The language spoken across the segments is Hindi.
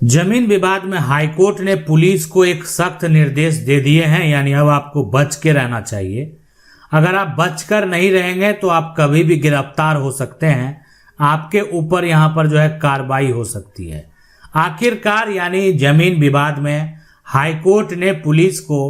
जमीन विवाद में हाईकोर्ट ने पुलिस को एक सख्त निर्देश दे दिए हैं, यानी अब आपको बच के रहना चाहिए। अगर आप बचकर नहीं रहेंगे तो आप कभी भी गिरफ्तार हो सकते हैं, आपके ऊपर यहाँ पर जो है कार्रवाई हो सकती है। आखिरकार यानी जमीन विवाद में हाईकोर्ट ने पुलिस को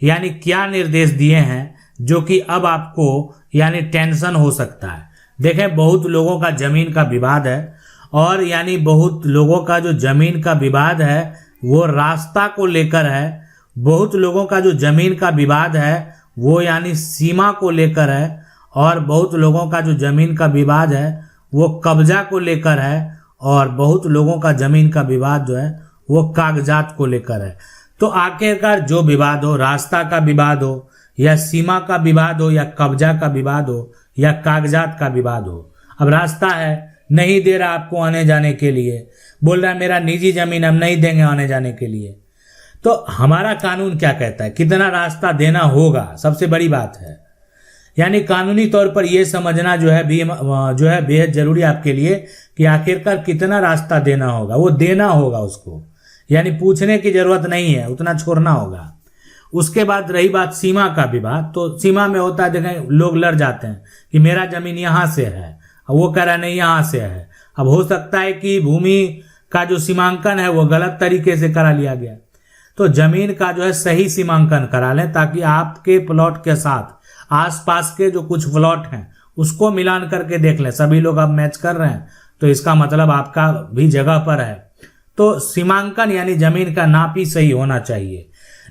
यानी क्या निर्देश दिए हैं जो कि अब आपको यानी टेंशन हो सकता है। देखें, बहुत लोगों का जमीन का विवाद है और यानी बहुत लोगों का जो जमीन का विवाद है वो रास्ता को लेकर है। बहुत लोगों का जो जमीन का विवाद है वो यानी सीमा को लेकर है और बहुत लोगों का जो जमीन का विवाद है वो कब्जा को लेकर है और बहुत लोगों का जमीन का विवाद जो है वो कागजात को लेकर है। तो आखिरकार जो विवाद हो, रास्ता का विवाद हो या सीमा का विवाद हो या कब्जा का विवाद हो या कागजात का विवाद हो, अब रास्ता है, नहीं दे रहा आपको आने जाने के लिए, बोल रहा है मेरा निजी जमीन हम नहीं देंगे आने जाने के लिए, तो हमारा कानून क्या कहता है, कितना रास्ता देना होगा, सबसे बड़ी बात है। यानी कानूनी तौर पर यह समझना जो है बेहद जरूरी आपके लिए कि आखिरकार कितना रास्ता देना होगा, वो देना होगा उसको, यानी पूछने की जरूरत नहीं है, उतना छोड़ना होगा। उसके बाद रही बात सीमा का विवाद, तो सीमा में होता है, देखें लोग लड़ जाते हैं कि मेरा जमीन यहाँ से है, वो कह रहा नहीं यहाँ से है। अब हो सकता है कि भूमि का जो सीमांकन है वो गलत तरीके से करा लिया गया, तो जमीन का जो है सही सीमांकन करा लें ताकि आपके प्लॉट के साथ आसपास के जो कुछ प्लॉट हैं उसको मिलान करके देख लें। सभी लोग अब मैच कर रहे हैं तो इसका मतलब आपका भी जगह पर है। तो सीमांकन यानी जमीन का नाप ही सही होना चाहिए,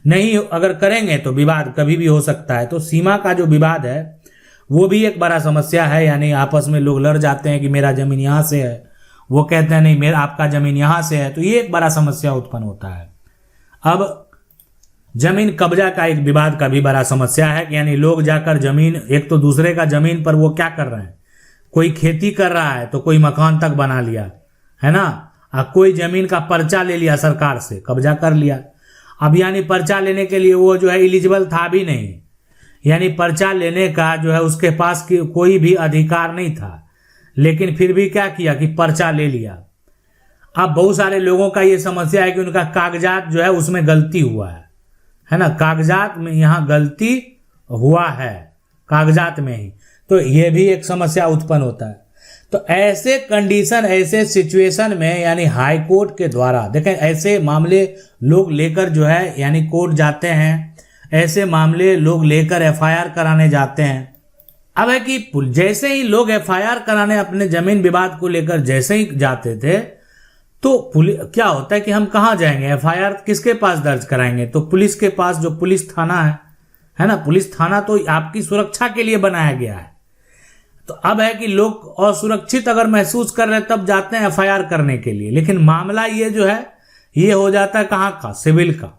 नहीं अगर करेंगे तो विवाद कभी भी हो सकता है। तो सीमा का जो विवाद है वो भी एक बड़ा समस्या है, यानी आपस में लोग लड़ जाते हैं कि मेरा जमीन यहाँ से है, वो कहते हैं नहीं मेरा आपका जमीन यहाँ से है, तो ये एक बड़ा समस्या उत्पन्न होता है। अब जमीन कब्जा का एक विवाद का भी बड़ा समस्या है, यानी लोग जाकर जमीन एक तो दूसरे का जमीन पर वो क्या कर रहे हैं, कोई खेती कर रहा है तो कोई मकान तक बना लिया है ना, कोई जमीन का पर्चा ले लिया सरकार से, कब्जा कर लिया। अब यानी पर्चा लेने के लिए वो जो है एलिजिबल था भी नहीं, यानी पर्चा लेने का जो है उसके पास कोई भी अधिकार नहीं था, लेकिन फिर भी क्या किया कि पर्चा ले लिया। अब बहुत सारे लोगों का ये समस्या है कि उनका कागजात जो है उसमें गलती हुआ है ना, कागजात में यहाँ गलती हुआ है कागजात में ही, तो ये भी एक समस्या उत्पन्न होता है। तो ऐसे कंडीशन, ऐसे सिचुएशन में यानी हाई कोर्ट के द्वारा देखें ऐसे मामले लोग लेकर जो है यानी कोर्ट जाते हैं, ऐसे मामले लोग लेकर एफआईआर कराने जाते हैं। अब है कि जैसे ही लोग एफआईआर कराने अपने जमीन विवाद को लेकर जैसे ही जाते थे तो क्या होता है कि हम कहाँ जाएंगे, एफआईआर किसके पास दर्ज कराएंगे, तो पुलिस के पास, जो पुलिस थाना है ना, पुलिस थाना तो आपकी सुरक्षा के लिए बनाया गया है। तो अब है कि लोग असुरक्षित अगर महसूस कर रहे हैं तब जाते हैं एफआईआर करने के लिए, लेकिन मामला ये जो है ये हो जाता है कहाँ का, सिविल का।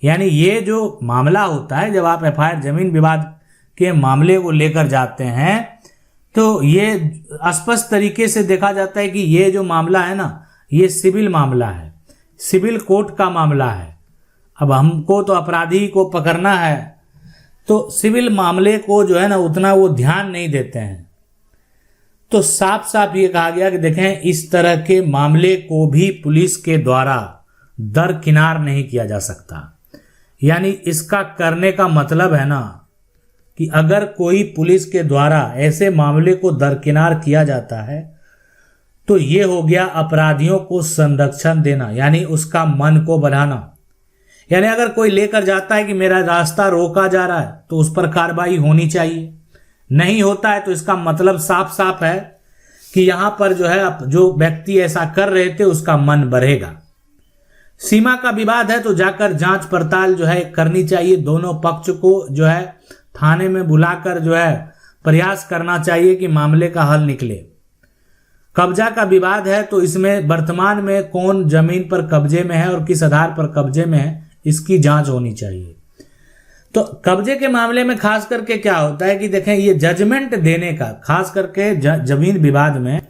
यानी ये जो मामला होता है जब आप एफआईआर जमीन विवाद के मामले को लेकर जाते हैं तो ये स्पष्ट तरीके से देखा जाता है कि ये जो मामला है ना ये सिविल मामला है, सिविल कोर्ट का मामला है। अब हमको तो अपराधी को पकड़ना है तो सिविल मामले को जो है ना उतना वो ध्यान नहीं देते हैं। तो साफ साफ ये कहा गया कि देखें इस तरह के मामले को भी पुलिस के द्वारा दरकिनार नहीं किया जा सकता। यानी इसका करने का मतलब है ना कि अगर कोई पुलिस के द्वारा ऐसे मामले को दरकिनार किया जाता है तो ये हो गया अपराधियों को संरक्षण देना, यानी उसका मन को बढ़ाना। यानी अगर कोई लेकर जाता है कि मेरा रास्ता रोका जा रहा है तो उस पर कार्रवाई होनी चाहिए, नहीं होता है तो इसका मतलब साफ साफ है कि यहां पर जो है जो व्यक्ति ऐसा कर रहे थे उसका मन बढ़ेगा। सीमा का विवाद है तो जाकर जांच पड़ताल जो है करनी चाहिए, दोनों पक्ष को जो है थाने में बुलाकर जो है प्रयास करना चाहिए कि मामले का हल निकले। कब्जा का विवाद है तो इसमें वर्तमान में कौन जमीन पर कब्जे में है और किस आधार पर कब्जे में है इसकी जांच होनी चाहिए। तो कब्जे के मामले में खास करके क्या होता है कि देखें ये जजमेंट देने का, खास करके जमीन विवाद में,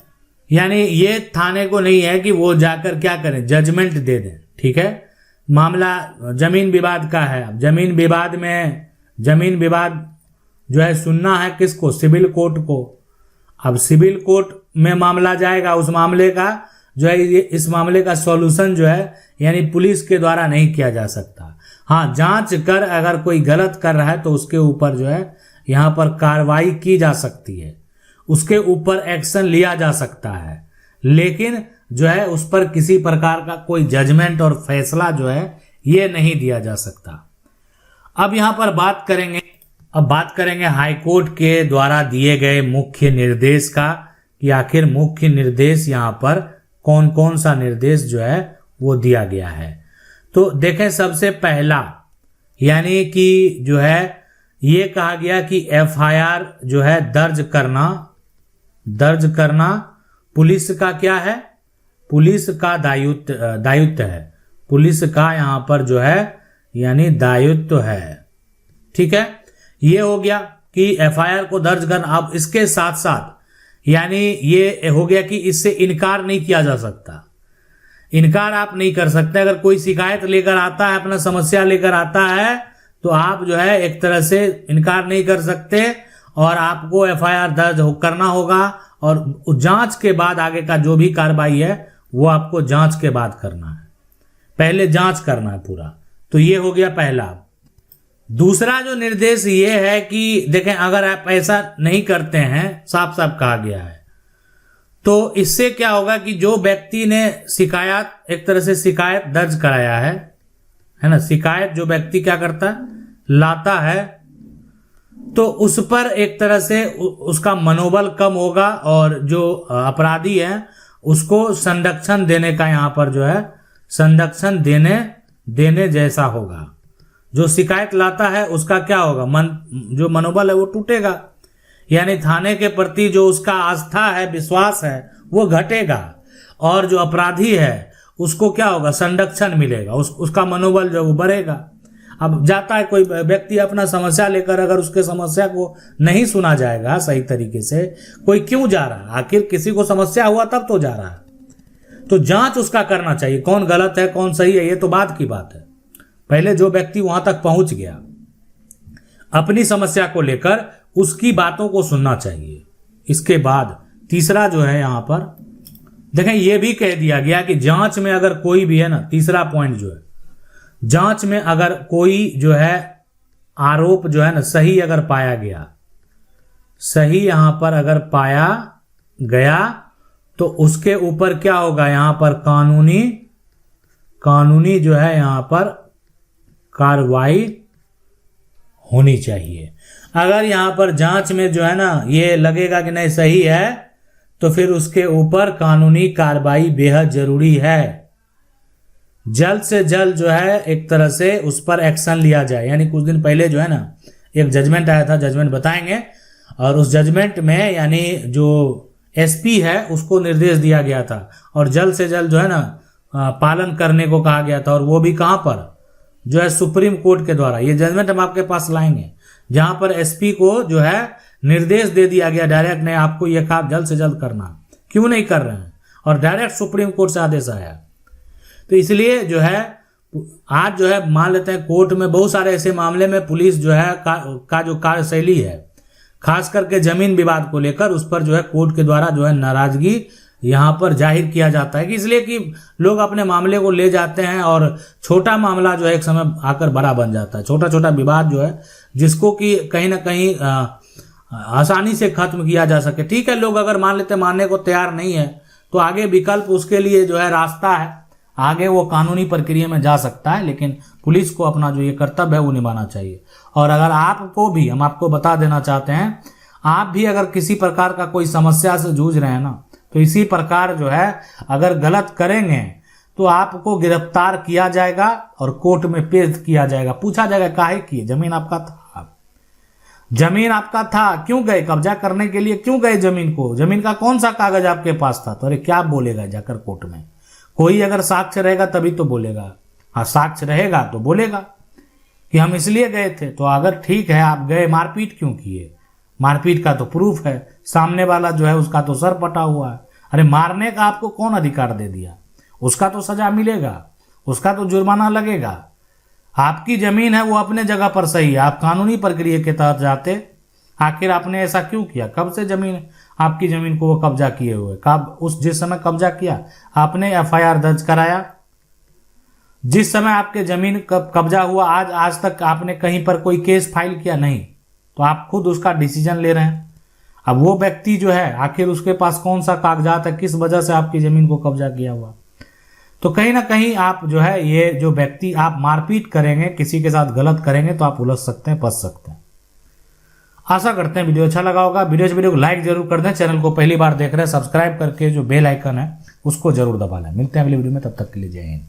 यानी ये थाने को नहीं है कि वो जाकर क्या करें जजमेंट दे दें, ठीक है, मामला जमीन विवाद का है। अब जमीन विवाद में जमीन विवाद जो है सुनना है किसको, सिविल कोर्ट को। अब सिविल कोर्ट में मामला जाएगा, उस मामले का जो है ये इस मामले का सॉल्यूशन जो है यानी पुलिस के द्वारा नहीं किया जा सकता। हाँ, जांच कर अगर कोई गलत कर रहा है तो उसके ऊपर जो है यहाँ पर कार्रवाई की जा सकती है, उसके ऊपर एक्शन लिया जा सकता है, लेकिन जो है उस पर किसी प्रकार का कोई जजमेंट और फैसला जो है ये नहीं दिया जा सकता। अब यहाँ पर बात करेंगे हाई कोर्ट के द्वारा दिए गए मुख्य निर्देश का, कि आखिर मुख्य निर्देश यहाँ पर कौन कौन सा निर्देश जो है वो दिया गया है। तो देखें, सबसे पहला यानी कि जो है ये कहा गया कि एफआईआर जो है दर्ज करना पुलिस का क्या है, पुलिस का दायित्व है, पुलिस का यहाँ पर जो है यानी दायित्व है। ठीक है, ये हो गया कि एफआईआर को दर्ज करना। अब इसके साथ साथ यानी ये हो गया कि इससे इनकार नहीं किया जा सकता, इनकार आप नहीं कर सकते। अगर कोई शिकायत लेकर आता है, अपना समस्या लेकर आता है, तो आप जो है एक तरह से इनकार नहीं कर सकते और आपको एफआईआर दर्ज करना होगा और जांच के बाद आगे का जो भी कार्रवाई है वो आपको जांच के बाद करना है, पहले जांच करना है पूरा। तो ये हो गया पहला। दूसरा जो निर्देश ये है कि देखें, अगर आप ऐसा नहीं करते हैं, साफ साफ कहा गया है, तो इससे क्या होगा कि जो व्यक्ति ने शिकायत, एक तरह से शिकायत दर्ज कराया है ना, शिकायत जो व्यक्ति क्या करता है, लाता है, तो उस पर एक तरह से उसका मनोबल कम होगा और जो अपराधी है उसको संरक्षण देने का यहाँ पर जो है संरक्षण देने जैसा होगा। जो शिकायत लाता है उसका क्या होगा, जो मनोबल है वो टूटेगा, यानी थाने के प्रति जो उसका आस्था है, विश्वास है, वो घटेगा और जो अपराधी है उसको क्या होगा, संरक्षण मिलेगा, उसका मनोबल जो वो बढ़ेगा। अब जाता है कोई व्यक्ति अपना समस्या लेकर, अगर उसके समस्या को नहीं सुना जाएगा सही तरीके से, कोई क्यों जा रहा है, आखिर किसी को समस्या हुआ तब तो जा रहा है। तो जांच उसका करना चाहिए, कौन गलत है कौन सही है, ये तो बाद की बात है। पहले जो व्यक्ति वहां तक पहुंच गया अपनी समस्या को लेकर, उसकी बातों को सुनना चाहिए। इसके बाद तीसरा जो है यहाँ पर देखें, ये भी कह दिया गया कि जांच में अगर कोई भी है ना, तीसरा पॉइंट जो है, जांच में अगर कोई जो है आरोप जो है ना सही अगर पाया गया, सही यहां पर अगर पाया गया, तो उसके ऊपर क्या होगा, यहां पर कानूनी जो है यहां पर कार्रवाई होनी चाहिए। अगर यहां पर जांच में जो है ना ये लगेगा कि नहीं सही है, तो फिर उसके ऊपर कानूनी कार्रवाई बेहद जरूरी है। जल्द से जल्द जो है एक तरह से उस पर एक्शन लिया जाए। यानी कुछ दिन पहले जो है ना एक जजमेंट आया था, जजमेंट बताएंगे, और उस जजमेंट में यानी जो एसपी है उसको निर्देश दिया गया था और जल्द से जल्द जो है ना पालन करने को कहा गया था। और वो भी कहां पर, जो है सुप्रीम कोर्ट के द्वारा। ये जजमेंट हम आपके पास लाएंगे जहां पर एसपी को जो है निर्देश दे दिया गया डायरेक्ट, नहीं आपको यह काम जल्द से जल्द करना, क्यों नहीं कर रहे हैं, और डायरेक्ट सुप्रीम कोर्ट से आदेश आया। तो इसलिए जो है आज जो है मान लेते हैं कोर्ट में बहुत सारे ऐसे मामले में पुलिस जो है का जो कार्यशैली है, खास करके जमीन विवाद को लेकर, उस पर जो है कोर्ट के द्वारा जो है नाराजगी यहाँ पर जाहिर किया जाता है कि इसलिए कि लोग अपने मामले को ले जाते हैं और छोटा मामला जो है एक समय आकर बड़ा बन जाता है। छोटा छोटा विवाद जो है जिसको कि कहीं ना कहीं आसानी से खत्म किया जा सके। ठीक है, लोग अगर मान लेते मानने को तैयार नहीं है तो आगे विकल्प उसके लिए जो है रास्ता है, आगे वो कानूनी प्रक्रिया में जा सकता है, लेकिन पुलिस को अपना जो ये कर्तव्य है वो निभाना चाहिए। और अगर आपको भी, हम आपको बता देना चाहते हैं, आप भी अगर किसी प्रकार का कोई समस्या से जूझ रहे हैं ना, तो इसी प्रकार जो है अगर गलत करेंगे तो आपको गिरफ्तार किया जाएगा और कोर्ट में पेश किया जाएगा। पूछा जाएगा काहे किए, जमीन आपका था, जमीन आपका था, क्यों गए कब्जा करने के लिए, क्यों गए जमीन को, जमीन का कौन सा कागज आपके पास था। तो अरे क्या बोलेगा जाकर कोर्ट में, कोई अगर साक्ष्य रहेगा तभी तो बोलेगा। हाँ, साक्ष्य रहेगा तो बोलेगा कि हम इसलिए गए थे। तो अगर ठीक है आप गए, मारपीट क्यों किए, मारपीट का तो प्रूफ है, सामने वाला जो है उसका तो सर पटा हुआ है। अरे मारने का आपको कौन अधिकार दे दिया, उसका तो सजा मिलेगा, उसका तो जुर्माना लगेगा। आपकी जमीन है वो अपने जगह पर सही है, आप कानूनी प्रक्रिया के तहत जाते, आखिर आपने ऐसा क्यों किया, कब से जमीन है, आपकी जमीन को वो कब्जा किए हुए। कब उस जिस समय कब्जा किया आपने एफआईआर दर्ज कराया, जिस समय आपके जमीन कब्जा हुआ आज तक आपने कहीं पर कोई केस फाइल किया नहीं, तो आप खुद उसका डिसीजन ले रहे हैं। अब वो व्यक्ति जो है आखिर उसके पास कौन सा कागजात है, किस वजह से आपकी जमीन को कब्जा किया हुआ। तो कहीं ना कहीं आप जो है ये जो व्यक्ति आप मारपीट करेंगे, किसी के साथ गलत करेंगे तो आप उलझ सकते हैं, फंस सकते हैं। आशा करते हैं वीडियो अच्छा लगा होगा। वीडियो को लाइक जरूर कर दें। चैनल को पहली बार देख रहे हैं सब्सक्राइब करके जो बेल आइकन है उसको जरूर दबा लें। मिलते हैं अगली वीडियो में, तब तक के लिए जय हिंद।